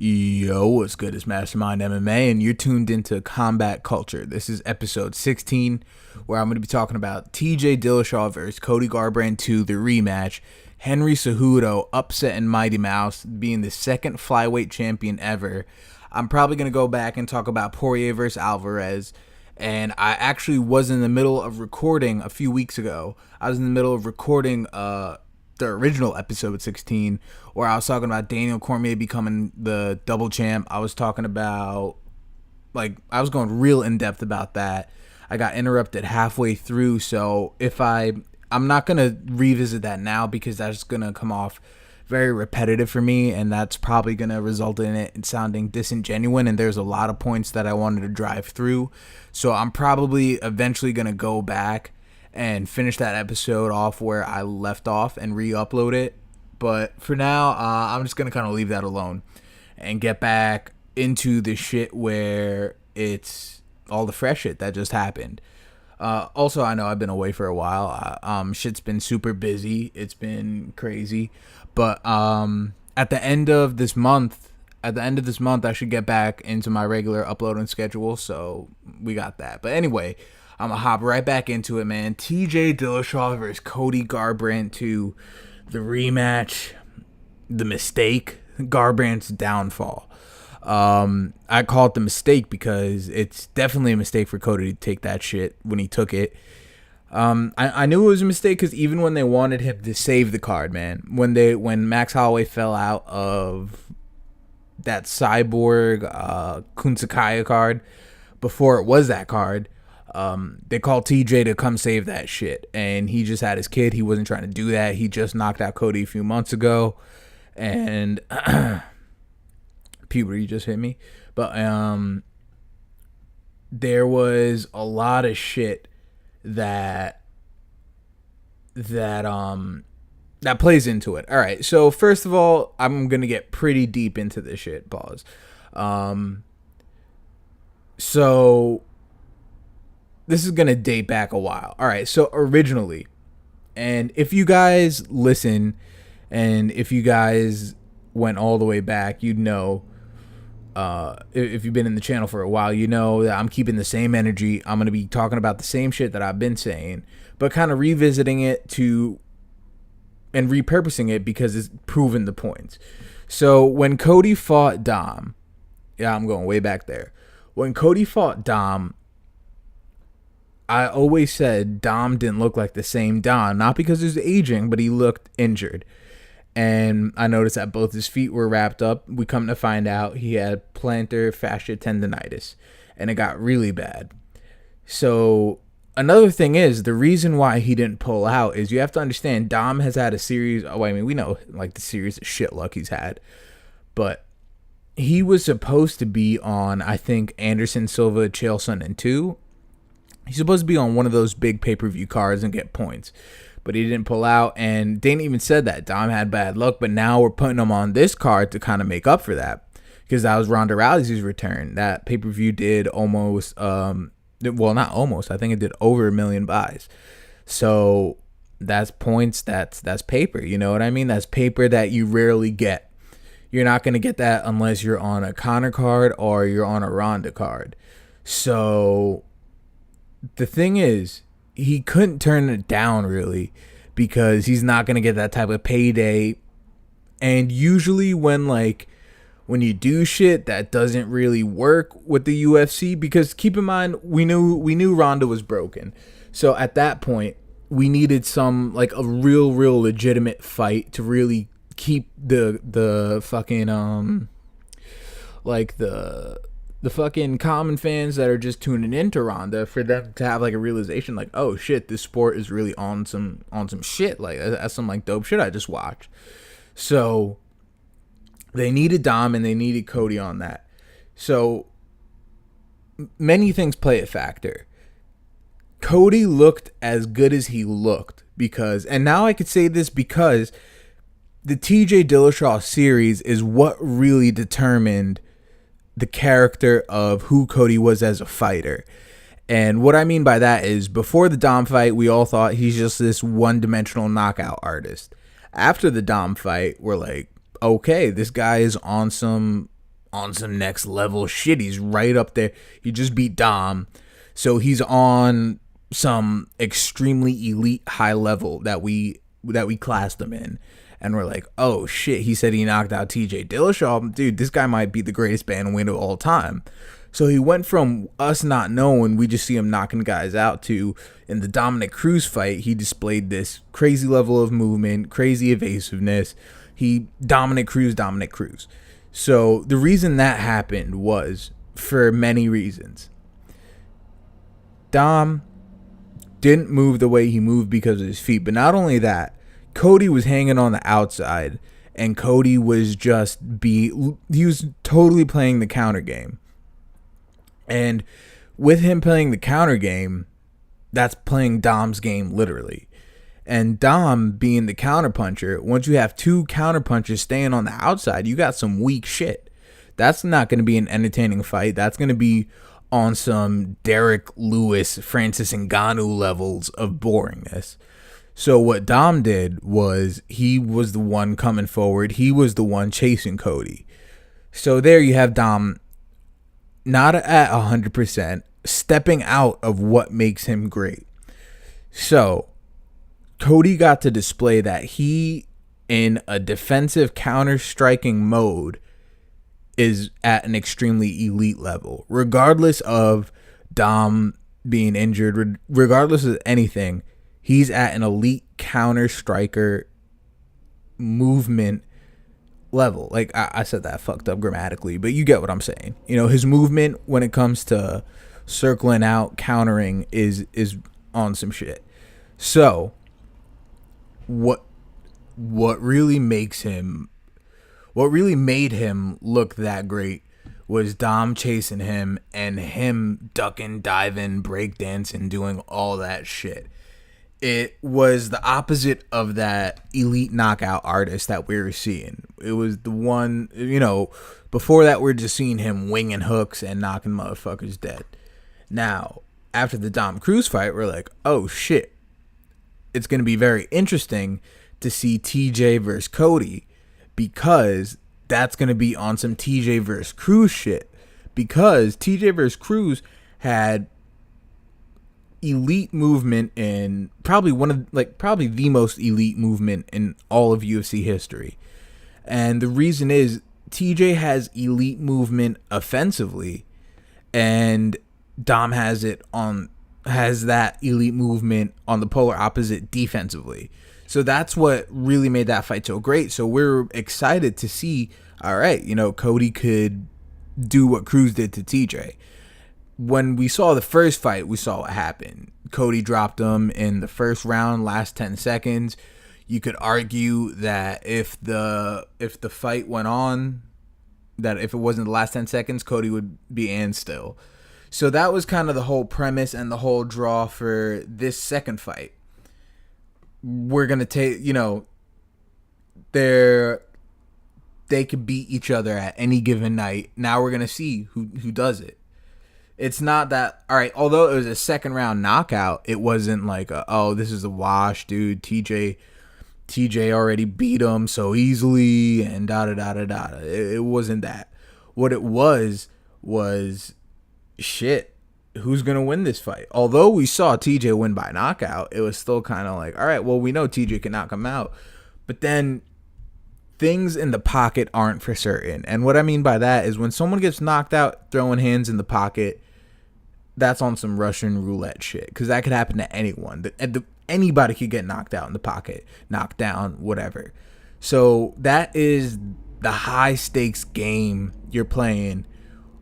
Yo, what's good? It's Mastermind MMA, and you're tuned into Combat Culture. This is episode 16, where I'm going to be talking about Tj Dillashaw versus Cody Garbrandt 2, the rematch. Henry Cejudo upsetting Mighty Mouse, being the second flyweight champion ever. I'm probably going to go back and talk about Poirier versus Alvarez. And I actually was in the middle of recording a few weeks ago. I was in the middle of recording the original episode 16, where I was talking about Daniel Cormier becoming the double champ. I was talking about, I was going real in depth about that. I got interrupted halfway through, so I'm not going to revisit that now because that's going to come off very repetitive for me, and that's probably going to result in it sounding disingenuous, and there's a lot of points that I wanted to drive through. So I'm probably eventually going to go back and finish that episode off where I left off and re-upload it. But for now, I'm just going to kind of leave that alone and get back into the shit where it's all the fresh shit that just happened. Also, I know I've been away for a while. Shit's been super busy. It's been crazy. But at the end of this month, I should get back into my regular uploading schedule. So we got that. But anyway, I'm going to hop right back into it, man. Tj Dillashaw versus Cody Garbrandt 2, the rematch, the mistake, Garbrandt's downfall. I call it the mistake because it's definitely a mistake for Cody to take that shit when he took it. I knew it was a mistake because even when they wanted him to save the card, man, when Max Holloway fell out of that Cyborg Kunsakaya card, before it was that card, they called TJ to come save that shit, and he just had his kid. He wasn't trying to do that. He just knocked out Cody a few months ago, and puberty just hit me. But there was a lot of shit that plays into it. All right, so first of all, I'm gonna get pretty deep into this shit. Pause. So this is going to date back a while. All right, so originally, and if you guys listen, and if you guys went all the way back, you'd know, if you've been in the channel for a while, you know that I'm keeping the same energy. I'm going to be talking about the same shit that I've been saying, but kind of revisiting it and repurposing it because it's proven the points. So when Cody fought Dom, yeah, I'm going way back there. When Cody fought Dom, I always said Dom didn't look like the same Dom, not because he was aging, but he looked injured. And I noticed that both his feet were wrapped up. We come to find out he had plantar fascia tendonitis, and it got really bad. So another thing is, the reason why he didn't pull out is you have to understand Dom has had a series. Oh, I mean, we know like the series of shit luck he's had, but he was supposed to be on, I think, Anderson Silva, Chael Sonnen 2. He's supposed to be on one of those big pay-per-view cards and get points, but he didn't pull out, and Dana even said that Dom had bad luck, but now we're putting him on this card to kind of make up for that, because that was Ronda Rousey's return. That pay-per-view did almost, well, not almost, I think it did over 1 million buys. So that's points, that's paper, you know what I mean? That's paper that you rarely get. You're not going to get that unless you're on a Conor card or you're on a Ronda card. So the thing is, he couldn't turn it down really because he's not going to get that type of payday. And usually when you do shit that doesn't really work with the UFC, because keep in mind, we knew Ronda was broken. So at that point, we needed some a real legitimate fight to really keep the fucking the fucking common fans that are just tuning into Ronda, for them to have a realization oh shit, this sport is really on some shit, that's some dope shit I just watched. So they needed Dom and they needed Cody on that. So many things play a factor. Cody looked as good as he looked because, and now I could say this because the TJ Dillashaw series is what really determined the character of who Cody was as a fighter. And what I mean by that is, before the Dom fight, we all thought he's just this one-dimensional knockout artist. After the Dom fight, we're like, okay, this guy is on some on some next level shit. He's right up there. He just beat Dom. So he's on some extremely elite high level that we classed him in. And we're like, oh shit, he said he knocked out Tj Dillashaw. Dude, this guy might be the greatest bantamweight of all time. So he went from us not knowing, we just see him knocking guys out, to in the Dominick Cruz fight, he displayed this crazy level of movement, crazy evasiveness. Dominick Cruz. So the reason that happened was for many reasons. Dom didn't move the way he moved because of his feet, but not only that, Cody was hanging on the outside, and Cody was he was totally playing the counter game. And with him playing the counter game, that's playing Dom's game literally. And Dom being the counterpuncher, once you have two counterpunchers staying on the outside, you got some weak shit. That's not going to be an entertaining fight. That's going to be on some Derek Lewis, Francis Ngannou levels of boringness. So what Dom did was he was the one coming forward. He was the one chasing Cody. So there you have Dom not at 100%, stepping out of what makes him great. So Cody got to display that he, in a defensive counter-striking mode, is at an extremely elite level. Regardless of Dom being injured, regardless of anything, he's at an elite counter-striker movement level. Like, I said that fucked up grammatically, but you get what I'm saying. You know, his movement when it comes to circling out, countering is on some shit. So what really made him look that great was Dom chasing him and him ducking, diving, breakdancing, doing all that shit. It was the opposite of that elite knockout artist that we were seeing. It was the one, you know, before that we're just seeing him winging hooks and knocking motherfuckers dead. Now, after the Dom Cruz fight, we're like, oh shit. It's going to be very interesting to see TJ versus Cody, because that's going to be on some TJ versus Cruz shit. Because TJ versus Cruz had elite movement in probably the most elite movement in all of UFC history. And the reason is TJ has elite movement offensively, and Dom has that elite movement on the polar opposite defensively. So that's what really made that fight so great. So we're excited to see, all right, you know, Cody could do what Cruz did to TJ. When we saw the first fight, we saw what happened. Cody dropped him in the first round, last 10 seconds. You could argue that if the fight went on, that if it wasn't the last 10 seconds, Cody would be in still. So that was kind of the whole premise and the whole draw for this second fight. We're going to take, you know, they could beat each other at any given night. Now we're going to see who does it. It's not that, all right, although it was a second round knockout, it wasn't like, this is a wash, dude. TJ already beat him so easily and da-da-da-da-da. It wasn't that. What it was shit. Who's going to win this fight? Although we saw TJ win by knockout, it was still kind of like, all right, well, we know TJ can knock him out. But then things in the pocket aren't for certain. And what I mean by that is when someone gets knocked out, throwing hands in the pocket, that's on some Russian roulette shit. Because that could happen to anyone. Anybody could get knocked out in the pocket, knocked down, whatever. So that is the high stakes game you're playing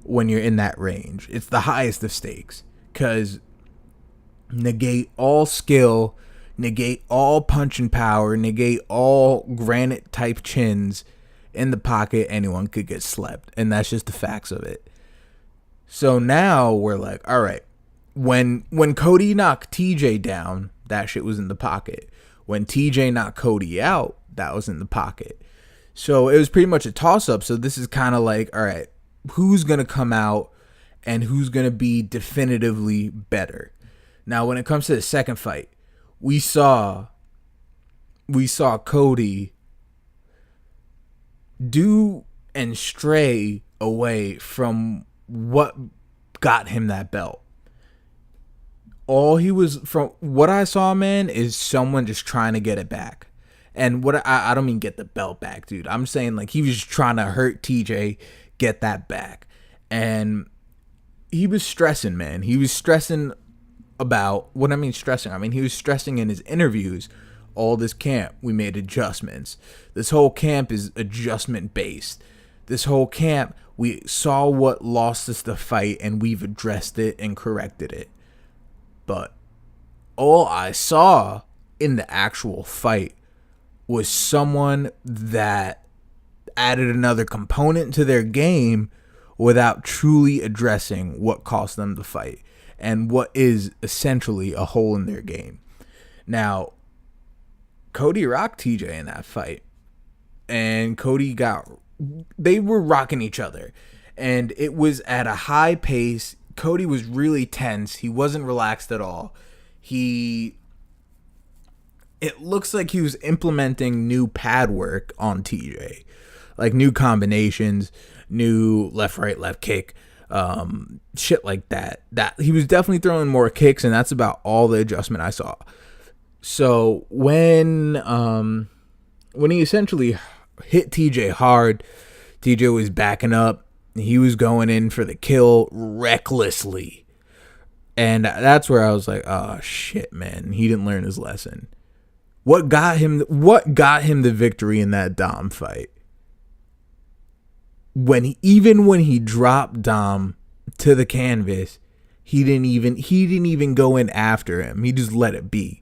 when you're in that range. It's the highest of stakes, because negate all skill, negate all punching power, negate all granite type chins in the pocket, anyone could get slept, and that's just the facts of it. So now we're like, all right, when Cody knocked TJ down, that shit was in the pocket. When TJ knocked Cody out, that was in the pocket. So it was pretty much a toss up. So this is kind of like, all right, who's going to come out and who's going to be definitively better. Now, when it comes to the second fight, we saw Cody do and stray away from what got him that belt. All he was, from what I saw, man, is someone just trying to get it back. And what I don't mean get the belt back, dude. I'm saying like he was just trying to hurt TJ, get that back. And he was stressing, man. He was stressing about, what I mean stressing, I mean he was stressing in his interviews. All this camp, we made adjustments. This whole camp is adjustment based. This whole camp, we saw what lost us the fight and we've addressed it and corrected it. But all I saw in the actual fight was someone that added another component to their game without truly addressing what cost them the fight and what is essentially a hole in their game. Now, Cody rocked TJ in that fight, and they were rocking each other, and it was at a high pace. Cody was really tense. He wasn't relaxed at all. It looks like he was implementing new pad work on TJ, like new combinations, new left, right, left kick, shit like that. That he was definitely throwing more kicks, and that's about all the adjustment I saw. So when he essentially hit TJ hard, TJ was backing up. He was going in for the kill recklessly. And that's where I was like, oh shit, man. He didn't learn his lesson. What got him the victory in that Dom fight? Even when he dropped Dom to the canvas, he didn't even go in after him. He just let it be.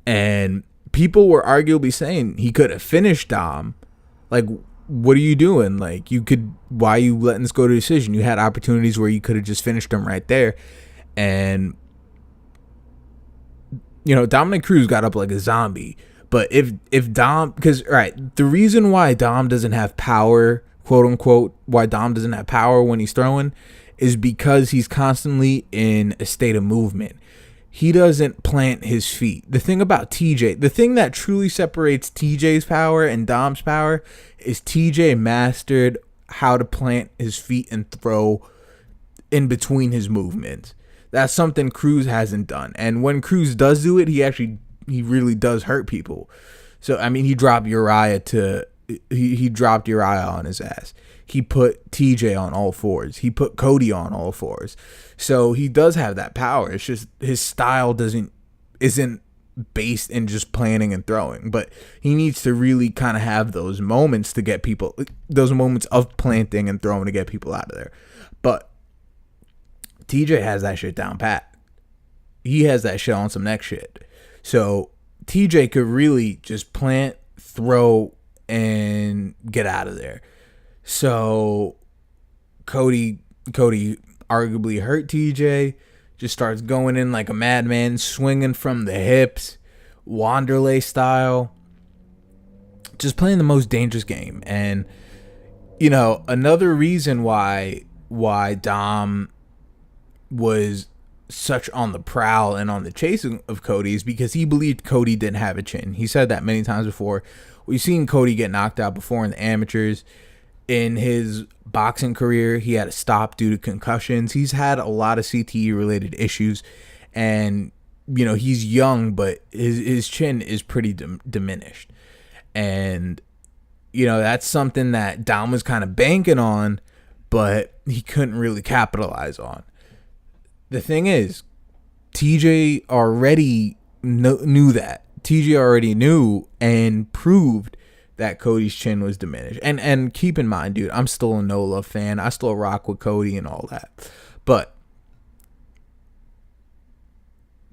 And people were arguably saying he could have finished Dom. Like, what are you doing? Like, why are you letting this go to decision? You had opportunities where you could have just finished him right there. And, Dominick Cruz got up like a zombie. But if Dom, because, right, the reason why Dom doesn't have power, quote unquote, why Dom doesn't have power when he's throwing is because he's constantly in a state of movement. He doesn't plant his feet. The thing about TJ, the thing that truly separates TJ's power and Dom's power is TJ mastered how to plant his feet and throw in between his movements. That's something Cruz hasn't done. And when Cruz does do it, he really does hurt people. So, I mean, he dropped Uriah on his ass. He put TJ on all fours. He put Cody on all fours. So he does have that power. It's just his style isn't based in just planning and throwing. But he needs to really kind of have those moments of planting and throwing to get people out of there. But TJ has that shit down pat. He has that shit on some next shit. So TJ could really just plant, throw, and get out of there. So Cody arguably hurt TJ, just starts going in like a madman, swinging from the hips, Wanderlei style, just playing the most dangerous game. And, another reason why Dom was such on the prowl and on the chase of Cody is because he believed Cody didn't have a chin. He said that many times before. We've seen Cody get knocked out before in the amateurs. In his boxing career, he had to stop due to concussions. He's had a lot of CTE related issues, and he's young, but his chin is pretty diminished. And that's something that Dom was kind of banking on, but he couldn't really capitalize on. The thing is, TJ already knew that. TJ already knew and proved that Cody's chin was diminished. And keep in mind, dude, I'm still a no love fan. I still rock with Cody and all that. But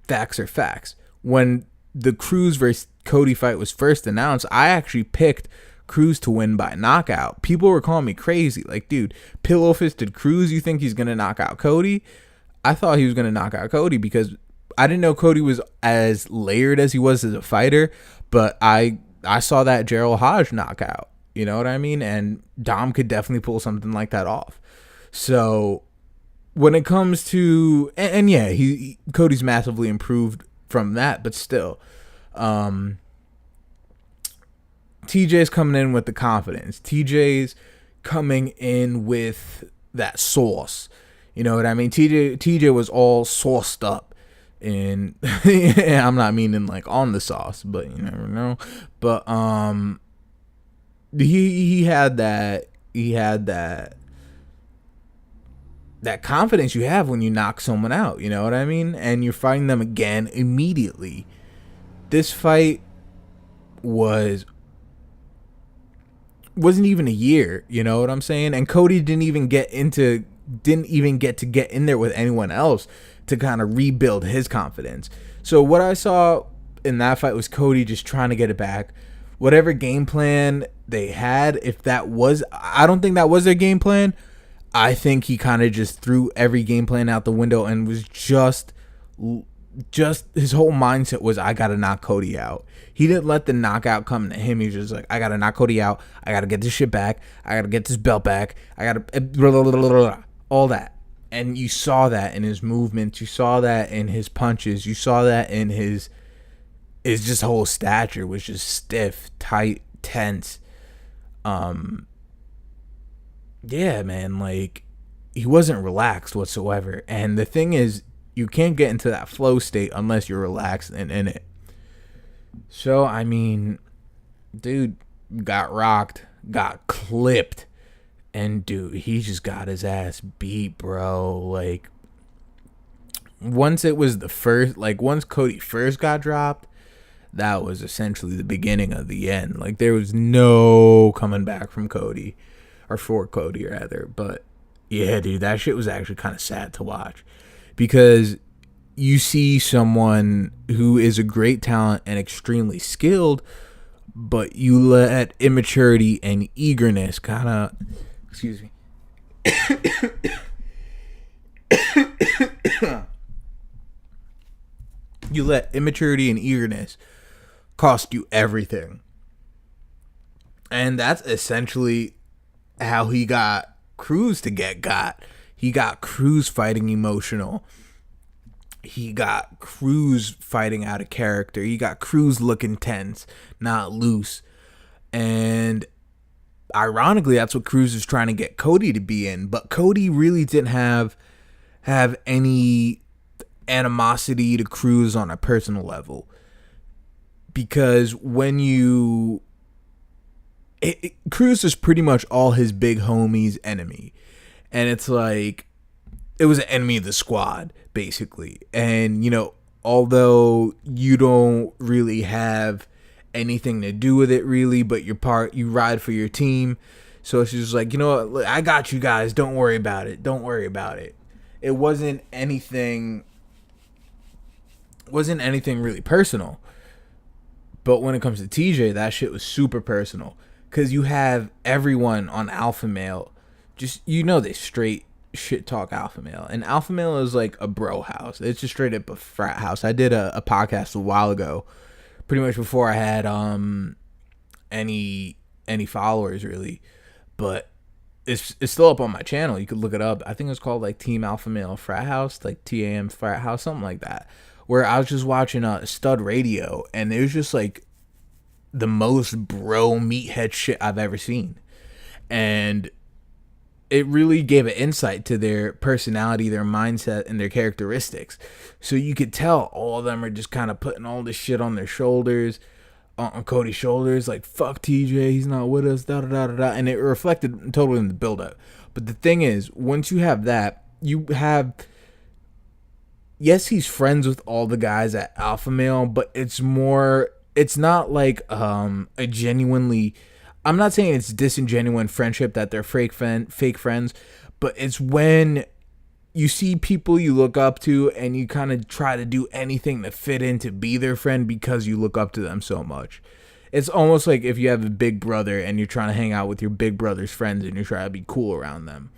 facts are facts. When the Cruz versus Cody fight was first announced, I actually picked Cruz to win by knockout. People were calling me crazy. Like, dude, pillow-fisted Cruz, you think he's going to knock out Cody? I thought he was going to knock out Cody because I didn't know Cody was as layered as he was as a fighter, but I saw that Gerald Hodge knockout, you know what I mean? And Dom could definitely pull something like that off. So when it comes to, and yeah, Cody's massively improved from that, but still, TJ's coming in with the confidence. TJ's coming in with that sauce. You know what I mean? TJ was all sauced up, and I'm not meaning like on the sauce, but you never know. But he had that confidence you have when you knock someone out. You know what I mean? And you're fighting them again immediately. This fight wasn't even a year. You know what I'm saying? And Cody didn't even get to get in there with anyone else to kind of rebuild his confidence. So what I saw in that fight was Cody just trying to get it back. Whatever game plan they had, I don't think that was their game plan. I think he kind of just threw every game plan out the window and was just his whole mindset was, I got to knock Cody out. He didn't let the knockout come to him. He was just like, I got to knock Cody out. I got to get this shit back. I got to get this belt back. I got to all that. And you saw that in his movements. You saw that in his punches. You saw that in his just whole stature was just stiff, tight, tense. Yeah, man, like he wasn't relaxed whatsoever. And the thing is, you can't get into that flow state unless you're relaxed and in it. So, I mean, dude got rocked, got clipped. And dude, he just got his ass beat, bro. Like, once Cody first got dropped, that was essentially the beginning of the end. Like, there was no coming back from Cody, or for Cody rather. But yeah, dude, that shit was actually kind of sad to watch, because you see someone who is a great talent and extremely skilled, but you let immaturity and eagerness kind of, excuse me. You let immaturity and eagerness cost you everything. And that's essentially how he got Cruz to get got. He got Cruz fighting emotional. He got Cruz fighting out of character. He got Cruz looking tense, not loose. And ironically, that's what Cruz is trying to get Cody to be in. But Cody really didn't have any animosity to Cruz on a personal level. Because when Cruz is pretty much all his big homie's enemy. And it's like, it was an enemy of the squad, basically. And, you know, although you don't really have anything to do with it, really, but you ride for your team. So it's just like, you know what, I got you guys. Don't worry about it. Don't worry about it. It wasn't anything really personal. But when it comes to TJ, that shit was super personal. Because you have everyone on Alpha Male, just, you know, they straight shit talk Alpha Male. And Alpha Male is like a bro house. It's just straight up a frat house. I did a podcast a while ago, pretty much before I had any followers, really. But it's still up on my channel. You could look it up. I think it's called like Team Alpha Male Frat House, like TAM Frat House, something like that. Where I was just watching Stud Radio, and it was just like the most bro meathead shit I've ever seen. And it really gave an insight to their personality, their mindset, and their characteristics. So you could tell all of them are just kind of putting all this shit on their shoulders, on Cody's shoulders, like, fuck TJ, he's not with us, da da da da da. And it reflected totally in the build-up. But the thing is, once you have that, you have, yes, he's friends with all the guys at Alpha Male, but it's not like a genuinely, I'm not saying it's disingenuine friendship that they're fake friends, but it's when you see people you look up to and you kind of try to do anything to fit in to be their friend because you look up to them so much. It's almost like if you have a big brother and you're trying to hang out with your big brother's friends and you're trying to be cool around them.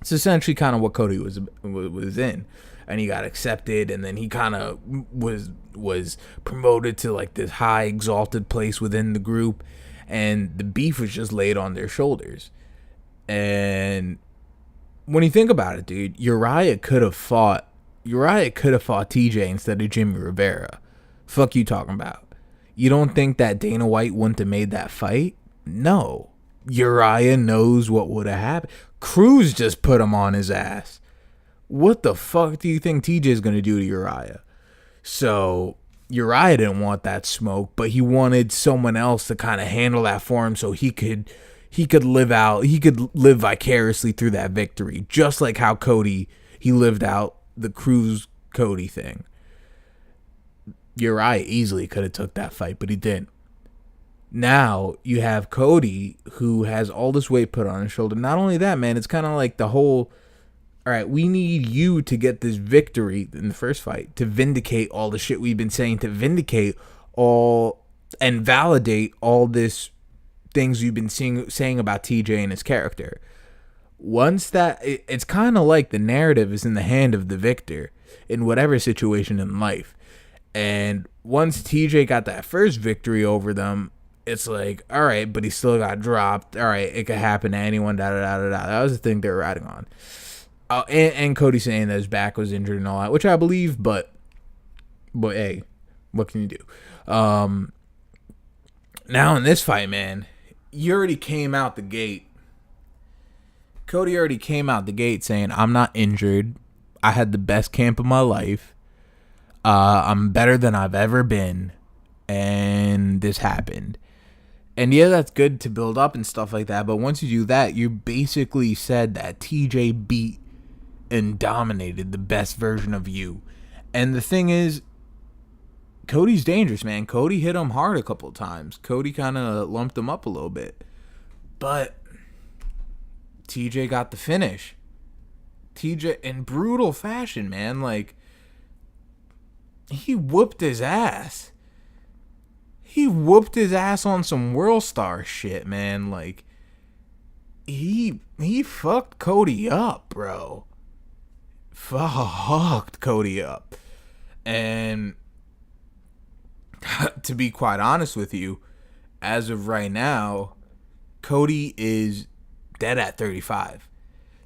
It's essentially kind of what Cody was in. And he got accepted, and then he kind of was promoted to like this high exalted place within the group, and the beef was just laid on their shoulders. And when you think about it, dude, Uriah could have fought TJ instead of Jimmy Rivera. Fuck you talking about? You don't think that Dana White wouldn't have made that fight? No. Uriah knows what would have happened. Cruz just put him on his ass. What the fuck do you think TJ is going to do to Uriah? So Uriah didn't want that smoke, but he wanted someone else to kind of handle that for him so he could live vicariously through that victory, just like how he lived out the Cruz Cody thing. Uriah easily could have took that fight, but he didn't. Now you have Cody, who has all this weight put on his shoulder. Not only that, man, it's kind of like the whole, all right, we need you to get this victory in the first fight to vindicate all the shit we've been saying, to vindicate all and validate all this things you've been saying about TJ and his character. Once that, it's kind of like the narrative is in the hand of the victor in whatever situation in life. And once TJ got that first victory over them, it's like, all right, but he still got dropped. All right, it could happen to anyone. Da da da da da. That was the thing they were riding on. And Cody saying that his back was injured and all that, which I believe, but hey, what can you do? Now in this fight, man, you already came out the gate. Cody already came out the gate saying, I'm not injured. I had the best camp of my life. I'm better than I've ever been. And this happened. And yeah, that's good to build up and stuff like that. But once you do that, you basically said that TJ beat and dominated the best version of you. And the thing is, Cody's dangerous, man. Cody hit him hard a couple of times. Cody kind of lumped him up a little bit. But TJ got the finish. TJ, in brutal fashion, man. Like, he whooped his ass. He whooped his ass on some World Star shit, man. Like, he fucked Cody up, bro. Fucked Cody up. And to be quite honest with you, as of right now, Cody is dead at 35.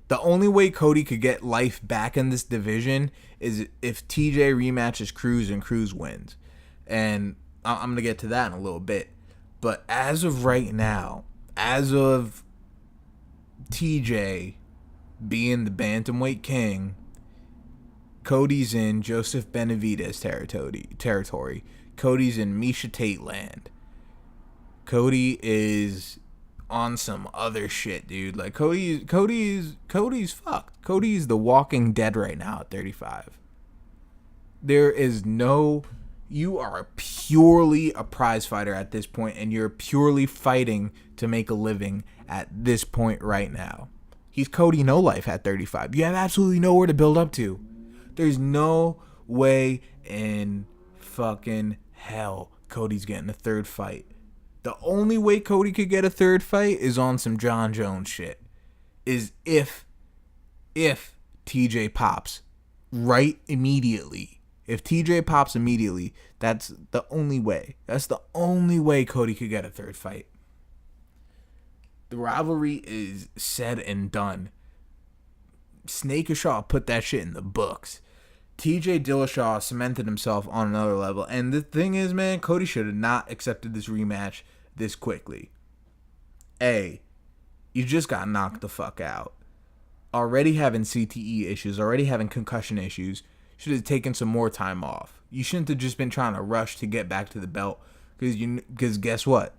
The only way Cody could get life back in this division is if TJ rematches Cruz and Cruz wins. And I'm going to get to that in a little bit. But as of right now, as of TJ being the bantamweight king, Cody's in Joseph Benavidez territory. Cody's in Misha Tate land. Cody is on some other shit, dude. Like, Cody's fucked. Cody's the Walking Dead right now at 35. There is no... You are purely a prize fighter at this point, and you're purely fighting to make a living at this point right now. He's Cody No Life at 35. You have absolutely nowhere to build up to. There's no way in fucking hell Cody's getting a third fight. The only way Cody could get a third fight is on some John Jones shit. Is if TJ pops right immediately. If TJ pops immediately, that's the only way. That's the only way Cody could get a third fight. The rivalry is said and done. Snakeishaw put that shit in the books. Tj Dillashaw cemented himself on another level. And the thing is, man, Cody should have not accepted this rematch this quickly. You just got knocked the fuck out. Already having CTE issues, already having concussion issues. Should have taken some more time off. You shouldn't have just been trying to rush to get back to the belt. Because guess what?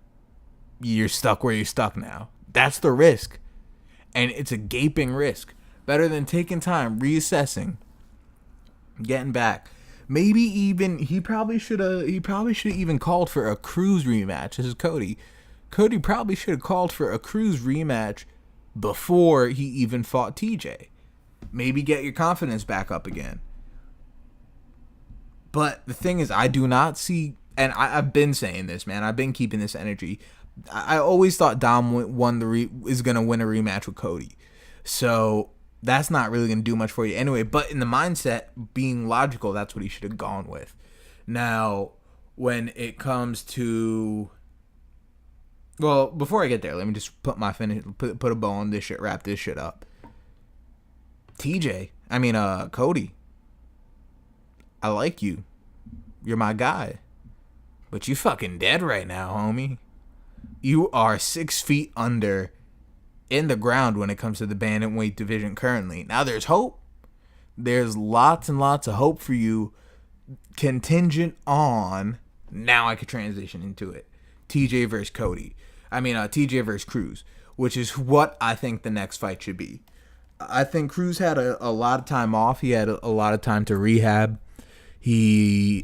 You're stuck where you're stuck now. That's the risk. And it's a gaping risk. Better than taking time, reassessing, getting back. Maybe even he probably should have even called for a Cruz rematch. This is Cody. Cody probably should have called for a Cruz rematch before he even fought TJ. Maybe get your confidence back up again. But the thing is, I do not see, and I've been saying this, man. I've been keeping this energy. I always thought Dom is going to win a rematch with Cody. So that's not really going to do much for you anyway. But in the mindset, being logical, that's what he should have gone with. Now, when it comes to... Well, before I get there, let me just put a bow on this shit, wrap this shit up. Cody. I like you. You're my guy. But you fucking dead right now, homie. You are 6 feet under in the ground when it comes to the bantamweight division currently. Now there's hope. There's lots and lots of hope for you, contingent on, now I could transition into it, TJ versus TJ versus Cruz, which is what I think the next fight should be. I think Cruz had a lot of time off. He had a lot of time to rehab. He's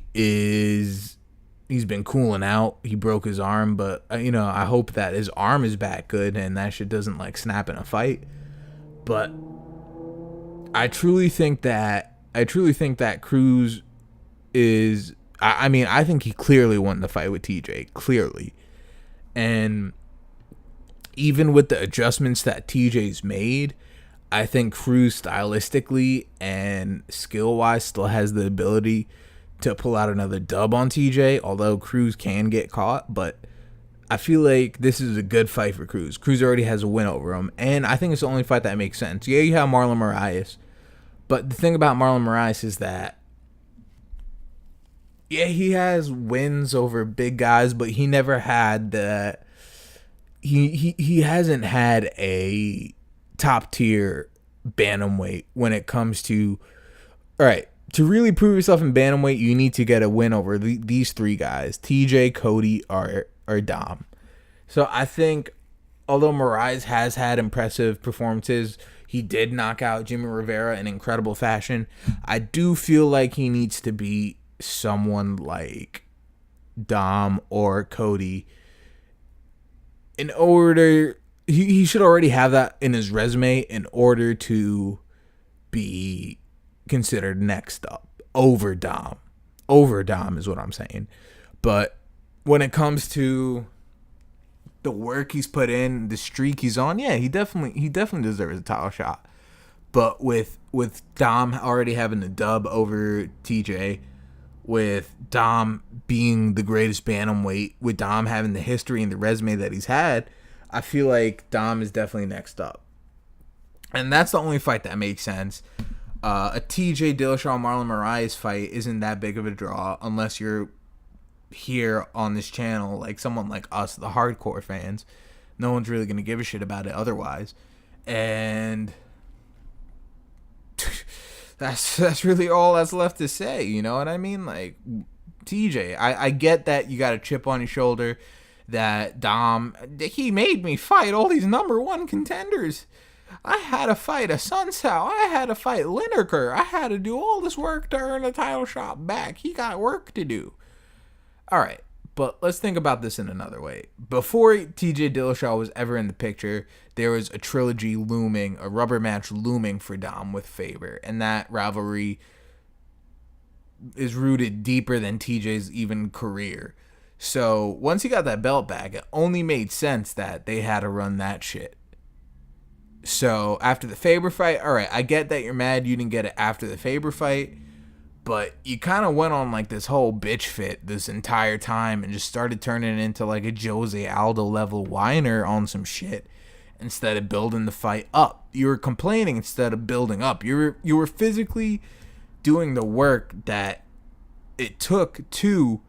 been cooling out. He broke his arm, but I hope that his arm is back good and that shit doesn't like snap in a fight. But I truly think that Cruz is. I think he clearly won the fight with TJ, clearly, and even with the adjustments that TJ's made, I think Cruz stylistically and skill-wise still has the ability to pull out another dub on TJ, although Cruz can get caught. But I feel like this is a good fight for Cruz. Cruz already has a win over him, and I think it's the only fight that makes sense. Yeah, you have Marlon Moraes, but the thing about Marlon Moraes is that, yeah, he has wins over big guys, but he never had the... He hasn't had a top-tier bantamweight when it comes to... All right, to really prove yourself in bantamweight, you need to get a win over these three guys, TJ, Cody, or Dom. So I think, although Moraes has had impressive performances, he did knock out Jimmy Rivera in incredible fashion. I do feel like he needs to be someone like Dom or Cody in order... He should already have that in his resume in order to be considered next up over Dom. Over Dom is what I'm saying. But when it comes to the work he's put in, the streak he's on, yeah, he definitely deserves a title shot. But with Dom already having the dub over TJ, with Dom being the greatest bantamweight, with Dom having the history and the resume that he's had, I feel like Dom is definitely next up. And that's the only fight that makes sense. A TJ Dillashaw Marlon Moraes fight isn't that big of a draw unless you're here on this channel, like someone like us, the hardcore fans. No one's really going to give a shit about it otherwise. And that's really all that's left to say, you know what I mean? Like, TJ, I get that you got a chip on your shoulder, that Dom, he made me fight all these number one contenders. I had to fight a Sun Sao. I had to fight Lineker. I had to do all this work to earn a title shot back. He got work to do. All right, but let's think about this in another way. Before TJ Dillashaw was ever in the picture, there was a trilogy looming, a rubber match looming for Dom with Faber, and that rivalry is rooted deeper than TJ's even career. So once he got that belt back, it only made sense that they had to run that shit. So after the Faber fight, all right, I get that you're mad you didn't get it after the Faber fight, but you kind of went on like this whole bitch fit this entire time and just started turning it into like a Jose Aldo level whiner on some shit instead of building the fight up. You were complaining instead of building up. You were physically doing the work that it took to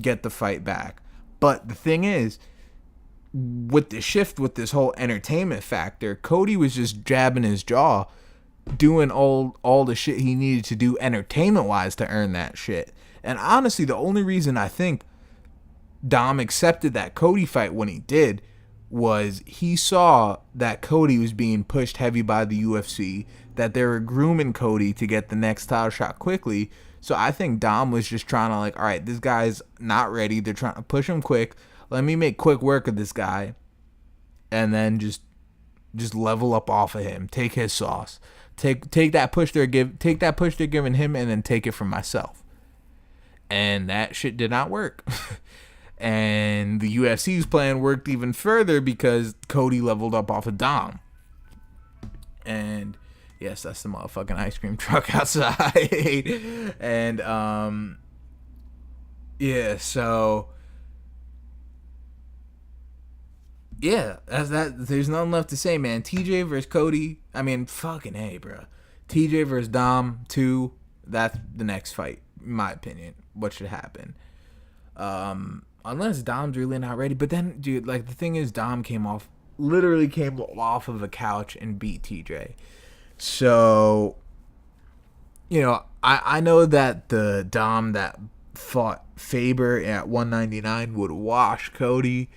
get the fight back. But the thing is, with the shift, with this whole entertainment factor, Cody was just jabbing his jaw, doing all the shit he needed to do entertainment wise to earn that shit. And honestly, the only reason I think Dom accepted that Cody fight when he did was he saw that Cody was being pushed heavy by the UFC, that they were grooming Cody to get the next title shot quickly. So I think Dom was just trying to like, all right, this guy's not ready. They're trying to push him quick. Let me make quick work of this guy, and then just level up off of him. Take his sauce. Take that push they're giving him, and then take it from myself. And that shit did not work. And the UFC's plan worked even further because Cody leveled up off of Dom. And yes, that's the motherfucking ice cream truck outside. And yeah, so yeah, that's that. There's nothing left to say, man. TJ versus Cody. I mean, fucking A, bro. TJ versus Dom 2. That's the next fight, in my opinion. What should happen? unless Dom's really not ready. But then, dude, like, the thing is, Dom literally came off of a couch and beat TJ. So, I know that the Dom that fought Faber at 199 would wash Cody.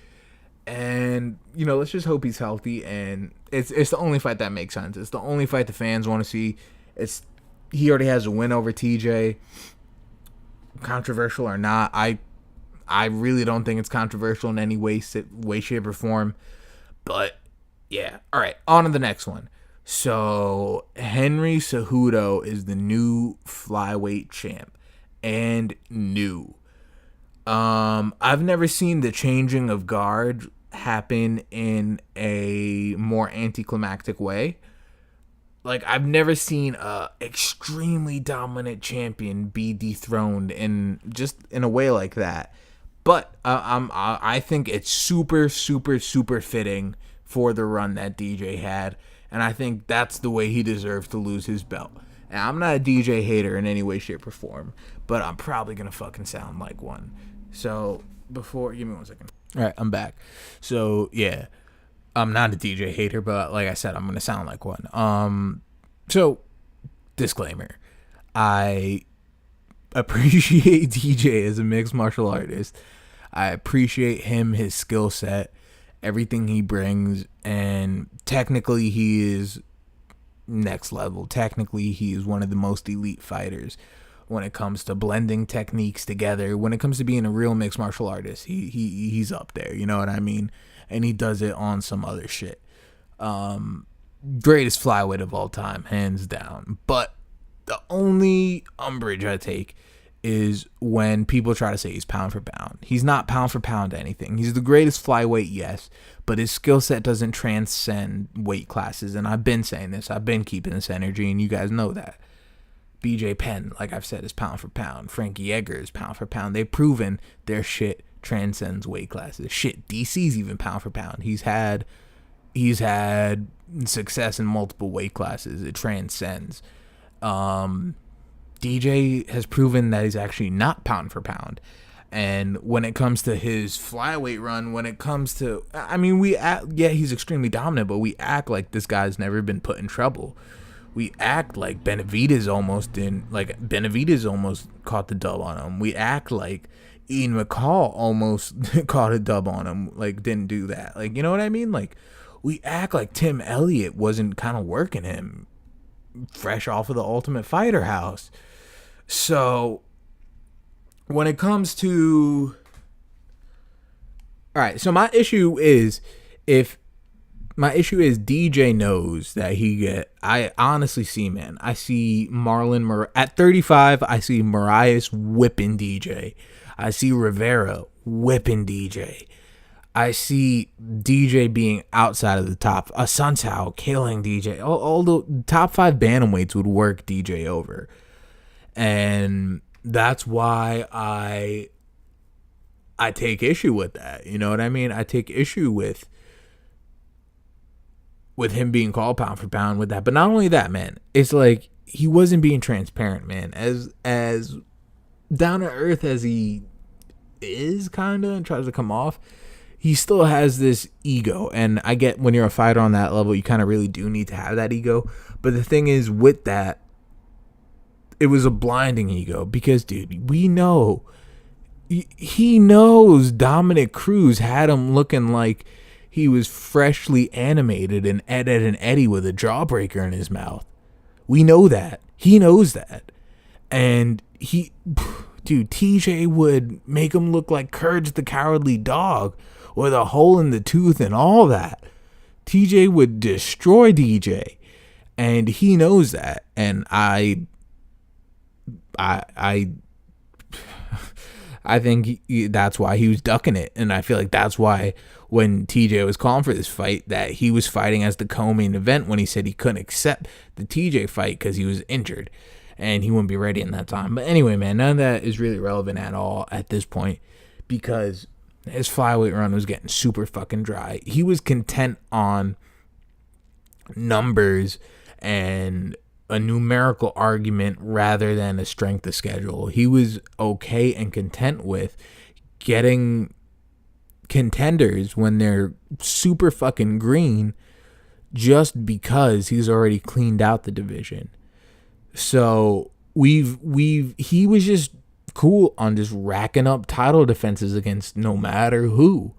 And, let's just hope he's healthy. And it's the only fight that makes sense. It's the only fight the fans want to see. He already has a win over TJ. Controversial or not, I really don't think it's controversial in any way, shape, or form. But, yeah. All right, on to the next one. So, Henry Cejudo is the new flyweight champ. And new. I've never seen the changing of guard happen in a more anticlimactic way. Like, I've never seen a extremely dominant champion be dethroned in a way like that. But I think it's super, super, super fitting for the run that DJ had. And I think that's the way he deserves to lose his belt. And I'm not a DJ hater in any way, shape, or form. But I'm probably going to fucking sound like one. So, give me 1 second. All right, I'm back. So, yeah. I'm not a DJ hater, but like I said, I'm going to sound like one. So, disclaimer. I appreciate DJ as a mixed martial artist. I appreciate him, his skill set, everything he brings, and technically he is next level. Technically, he is one of the most elite fighters when it comes to blending techniques together. When it comes to being a real mixed martial artist, he's up there, you know what I mean? And he does it on some other shit. Greatest flyweight of all time, hands down. But the only umbrage I take is when people try to say he's pound for pound. He's not pound for pound anything. He's the greatest flyweight, yes, but his skill set doesn't transcend weight classes. And I've been saying this. I've been keeping this energy, and you guys know that. BJ Penn, like I've said, is pound for pound. Frankie Edgar is pound for pound. They've proven their shit transcends weight classes. Shit, DC's even pound for pound. He's had success in multiple weight classes. It transcends. DJ has proven that he's actually not pound for pound. And when it comes to his flyweight run, he's extremely dominant, but we act like this guy's never been put in trouble. We act like Benavidez almost caught the dub on him. We act like Ian McCall almost caught a dub on him, like didn't do that. Like, you know what I mean? Like, we act like Tim Elliott wasn't kind of working him fresh off of the Ultimate Fighter house. So, when it comes to... Alright, so my issue is DJ knows that I honestly see, man. I see Marlon at 35. I see Moraes whipping DJ. I see Rivera whipping DJ. I see DJ being outside of the top. Sunsao killing DJ. All the top 5 bantamweights would work DJ over, and that's why I take issue with that. You know what I mean? I take issue with him being called pound for pound with that. But not only that, man, it's like he wasn't being transparent, man. As down to earth as he is, kind of, and tries to come off, he still has this ego. And I get when you're a fighter on that level, you kind of really do need to have that ego. But the thing is, with that, it was a blinding ego because, dude, we know, he knows Dominick Cruz had him looking like he was freshly animated and Ed and Eddie with a jawbreaker in his mouth. We know that. He knows that. And TJ would make him look like Courage the Cowardly Dog with a hole in the tooth and all that. TJ would destroy DJ. And he knows that. And I think that's why he was ducking it. And I feel like that's why when TJ was calling for this fight, that he was fighting as the co-main event when he said he couldn't accept the TJ fight because he was injured and he wouldn't be ready in that time. But anyway, man, none of that is really relevant at all at this point because his flyweight run was getting super fucking dry. He was content on numbers and a numerical argument rather than a strength of schedule. He was okay and content with getting contenders when they're super fucking green just because he's already cleaned out the division. So he was just cool on just racking up title defenses against no matter who.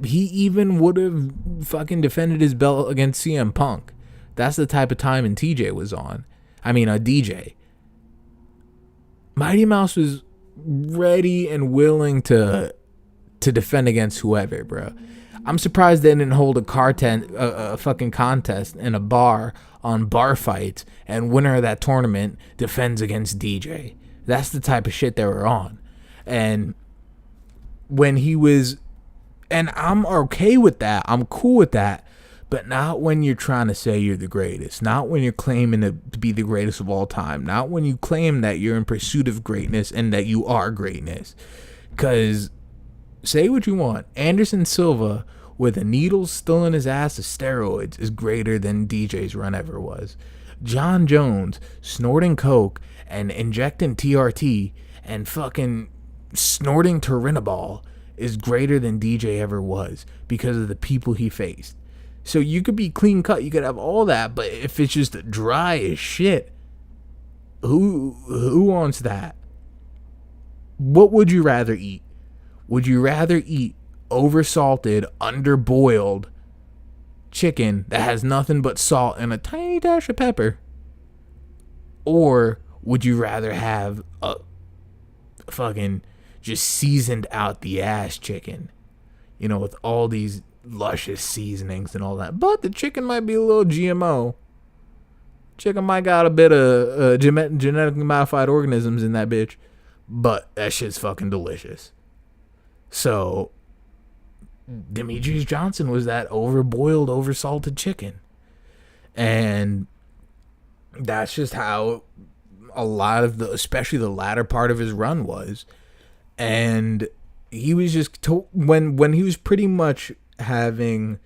He even would have fucking defended his belt against CM Punk. That's the type of time and TJ was on. DJ. Mighty Mouse was ready and willing to defend against whoever, bro. I'm surprised they didn't hold a fucking contest in a bar on bar fights and winner of that tournament defends against DJ. That's the type of shit they were on. And when he was, and I'm okay with that. I'm cool with that. But not when you're trying to say you're the greatest. Not when you're claiming to be the greatest of all time. Not when you claim that you're in pursuit of greatness and that you are greatness. Because say what you want, Anderson Silva with a needle still in his ass of steroids is greater than DJ's run ever was. John Jones snorting coke and injecting TRT and fucking snorting Turinabol is greater than DJ ever was because of the people he faced. So you could be clean cut, you could have all that, but if it's just dry as shit, who wants that? What would you rather eat? Would you rather eat oversalted, underboiled chicken that has nothing but salt and a tiny dash of pepper? Or would you rather have a fucking just seasoned out the ass chicken, with all these luscious seasonings and all that, but the chicken might be a little GMO. Chicken might got a bit of genetically modified organisms in that bitch, but that shit's fucking delicious. So Demetrius Johnson was that overboiled, oversalted chicken, and that's just how a lot of especially the latter part of his run was. And he was just when he was pretty much having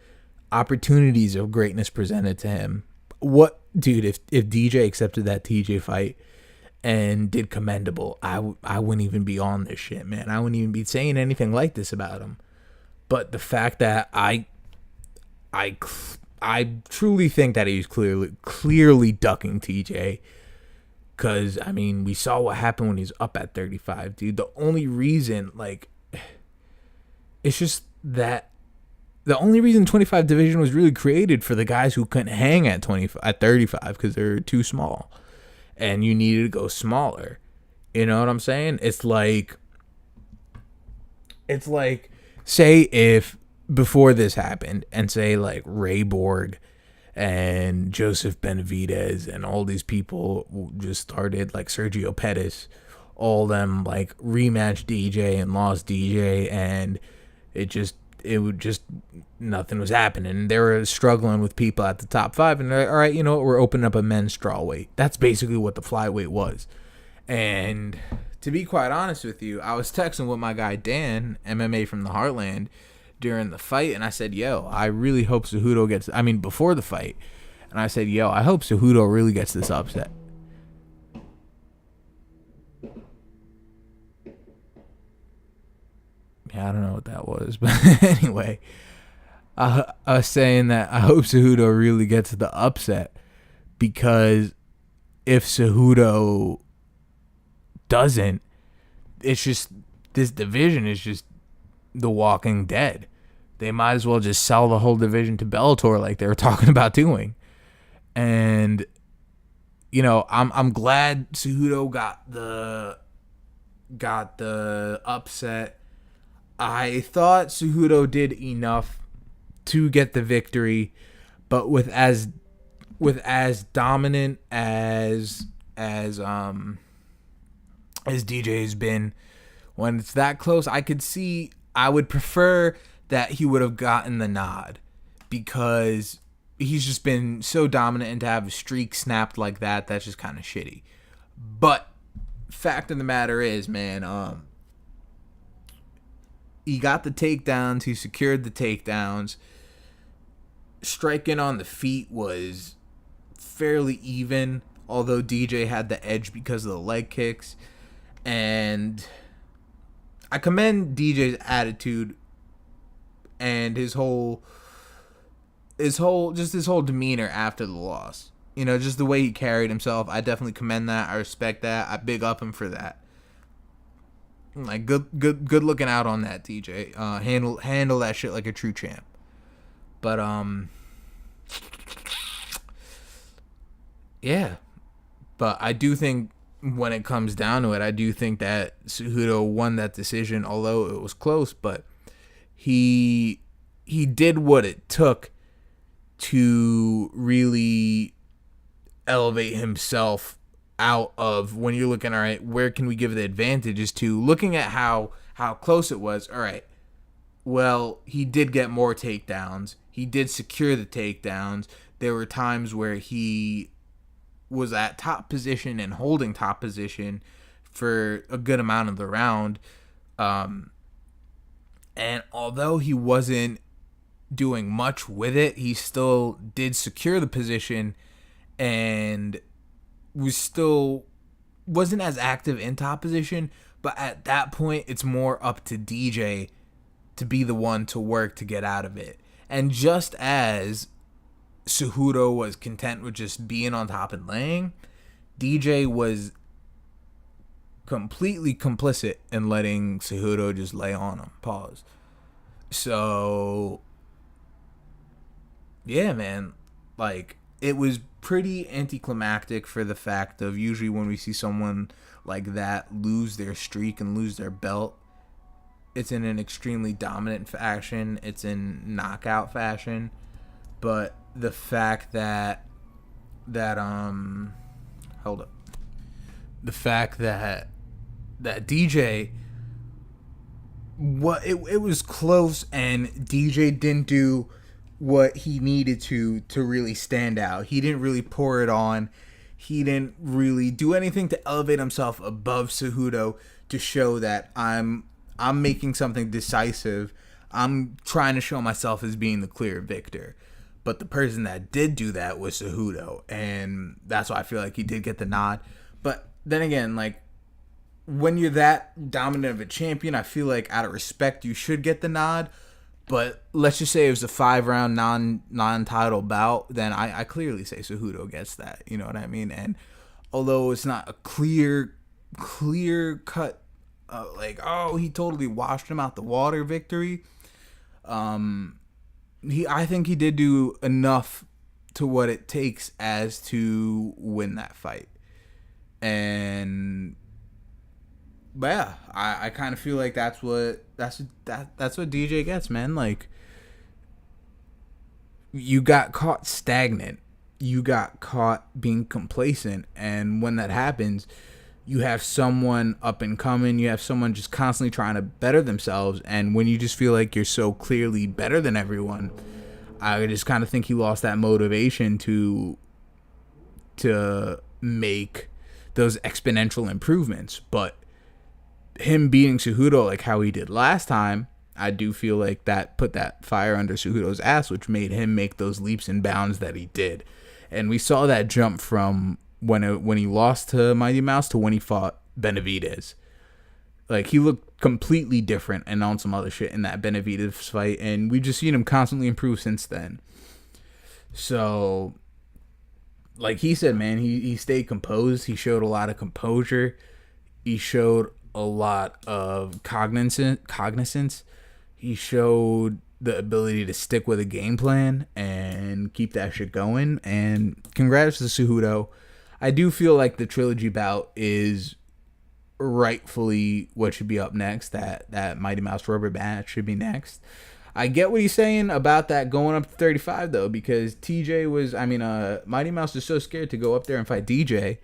opportunities of greatness presented to him. What, dude, if DJ accepted that TJ fight and did commendable, I wouldn't even be on this shit, man. I wouldn't even be saying anything like this about him. But the fact that I truly think that he was clearly ducking TJ, because we saw what happened when he's up at 35, dude. The only reason, it's just that the only reason 25 division was really created for the guys who couldn't hang at 35 because they're too small, and you needed to go smaller. You know what I'm saying? It's like say if before this happened, and say Ray Borg and Joseph Benavidez and all these people just started, Sergio Pettis, all them rematch DJ and lost DJ, and nothing was happening. They were struggling with people at the top 5, and they're like, all right, you know what, we're opening up a men's strawweight. That's basically what the flyweight was. And to be quite honest with you, I was texting with my guy Dan, MMA from the Heartland, during the fight, and I said, yo, I really hope Cejudo gets, before the fight, and I said, yo, I hope Cejudo really gets this upset. Yeah, I don't know what that was, but anyway, I was saying that I hope Cejudo really gets the upset, because if Cejudo doesn't, it's just, this division is just The Walking Dead. They might as well just sell the whole division to Bellator like they were talking about doing. And I'm glad Cejudo got the upset. I thought Cejudo did enough to get the victory, but with as dominant as DJ has been, when it's that close, I would prefer that he would have gotten the nod, because he's just been so dominant, and to have a streak snapped like that, that's just kind of shitty. But fact of the matter is, man, he got the takedowns, he secured the takedowns. Striking on the feet was fairly even, although DJ had the edge because of the leg kicks. And I commend DJ's attitude and his whole demeanor after the loss. You know, just the way he carried himself. I definitely commend that. I respect that. I big up him for that. Like, good looking out on that, DJ. Handle that shit like a true champ. But yeah. But I do think when it comes down to it, I do think that Cejudo won that decision, although it was close. But he did what it took to really elevate himself out of, when you're looking, all right, where can we give the advantages to, looking at how close it was. All right, well, he did get more takedowns. He did secure the takedowns. There were times where he was at top position and holding top position for a good amount of the round. And although he wasn't doing much with it, he still did secure the position and wasn't as active in top position. But at that point, it's more up to DJ to be the one to work to get out of it. And just as Cejudo was content with just being on top and laying, DJ was completely complicit in letting Cejudo just lay on him. Pause. So, yeah, man. Like, it was pretty anticlimactic for the fact of, usually when we see someone like that lose their streak and lose their belt, it's in an extremely dominant fashion. It's in knockout fashion. But the fact that hold up. The fact that DJ, it was close, and DJ didn't do what he needed to really stand out. He didn't really pour it on. He didn't really do anything to elevate himself above Cejudo to show that I'm making something decisive. I'm trying to show myself as being the clear victor. But the person that did do that was Cejudo, and that's why I feel like he did get the nod. But then again, like, when you're that dominant of a champion, I feel like out of respect you should get the nod. But let's just say it was a 5-round non-title bout, then I clearly say Cejudo gets that. You know what I mean? And although it's not a clear cut, like, oh, he totally washed him out the water victory, I think he did do enough to what it takes as to win that fight. And but yeah, I kind of feel like that's what DJ gets, man. Like, you got caught stagnant, you got caught being complacent, and when that happens, you have someone up and coming, you have someone just constantly trying to better themselves, and when you just feel like you're so clearly better than everyone, I just kind of think he lost that motivation to make those exponential improvements. But him beating Cejudo like how he did last time, I do feel like that put that fire under Cejudo's ass, which made him make those leaps and bounds that he did. And we saw that jump from when he lost to Mighty Mouse to when he fought Benavidez. Like, he looked completely different and on some other shit in that Benavidez fight, and we've just seen him constantly improve since then. So, like he said, man, he stayed composed. He showed a lot of composure. He showed a lot of cognizance. He showed the ability to stick with a game plan and keep that shit going. And congrats to Cejudo. I do feel like the trilogy bout is rightfully what should be up next. That Mighty Mouse rubber match should be next. I get what he's saying about that going up to 35 though, because Mighty Mouse is so scared to go up there and fight DJ.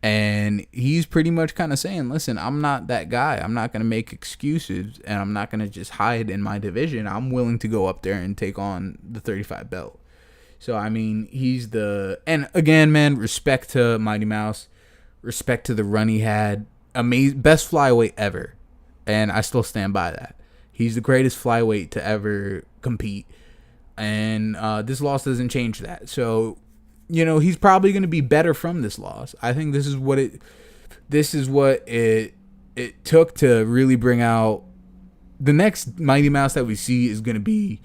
And he's pretty much kind of saying, listen, I'm not that guy. I'm not going to make excuses, and I'm not going to just hide in my division. I'm willing to go up there and take on the 35 belt. So, I mean, and again, man, respect to Mighty Mouse. Respect to the run he had. Amazing, best flyweight ever. And I still stand by that. He's the greatest flyweight to ever compete. And this loss doesn't change that. So, you know, he's probably going to be better from this loss. I think this is what it it took to really bring out the next Mighty Mouse that we see is going to be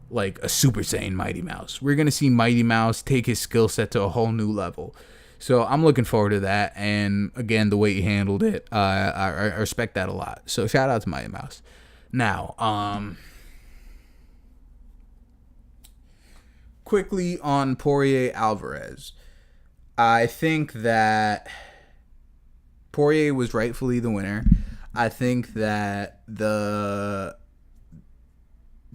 like a Super Saiyan Mighty Mouse. We're going to see Mighty Mouse take his skill set to a whole new level. So I'm looking forward to that. And again, the way he handled it, I respect that a lot. So shout out to Mighty Mouse. Now, quickly on Poirier Alvarez. I think that Poirier was rightfully the winner. I think that the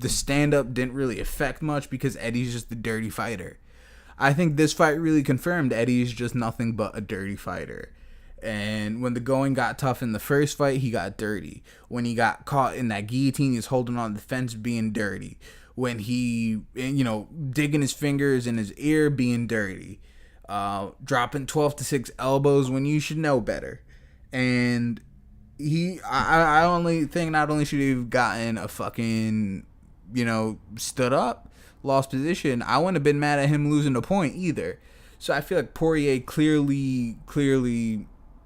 stand-up didn't really affect much because Eddie's just a dirty fighter. I think this fight really confirmed Eddie's just nothing but a dirty fighter. And when the going got tough in the first fight, he got dirty. When he got caught in that guillotine, he was holding on the fence being dirty. When he, digging his fingers in his ear, being dirty. Dropping 12-6 elbows when you should know better. And I only think not only should he have gotten a fucking, stood up, lost position, I wouldn't have been mad at him losing the point either. So I feel like Poirier clearly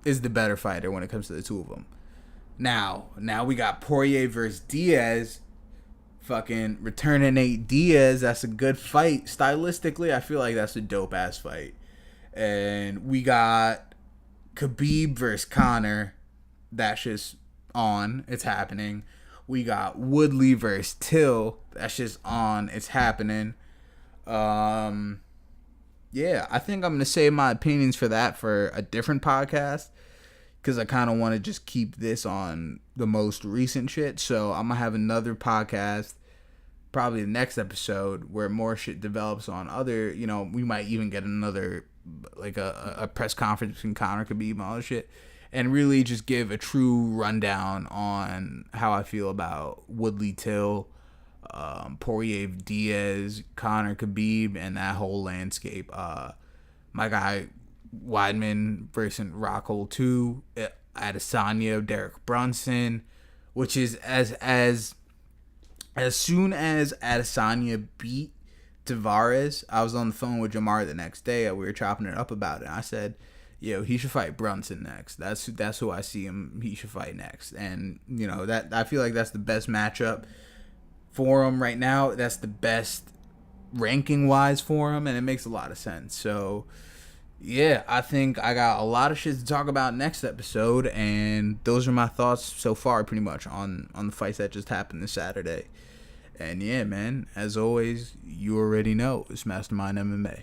is the better fighter when it comes to the two of them. Now we got Poirier versus Diaz. Fucking returning Nate Diaz. That's a good fight. Stylistically, I feel like that's a dope ass fight. And we got Khabib versus Conor. That's just on. It's happening. We got Woodley versus Till. That's just on. It's happening. Yeah, I think I'm going to save my opinions for that for a different podcast. Because I kind of want to just keep this on the most recent shit. So I'm going to have another podcast, probably the next episode, where more shit develops on other, we might even get another, like a press conference between Conor, Khabib, and all that shit. And really just give a true rundown on how I feel about Woodley Till, Poirier Diaz, Conor Khabib, and that whole landscape. My guy Weidman versus Rockhold 2, Adesanya, Derek Brunson, which is as soon as Adesanya beat Tavares, I was on the phone with Jamar the next day and we were chopping it up about it. I said, he should fight Brunson next. That's who I see him. He should fight next. And that I feel like that's the best matchup for him right now. That's the best ranking wise for him, and it makes a lot of sense. So yeah, I think I got a lot of shit to talk about next episode, and those are my thoughts so far, pretty much on the fights that just happened this Saturday. And yeah, man, as always, you already know it's Mastermind MMA.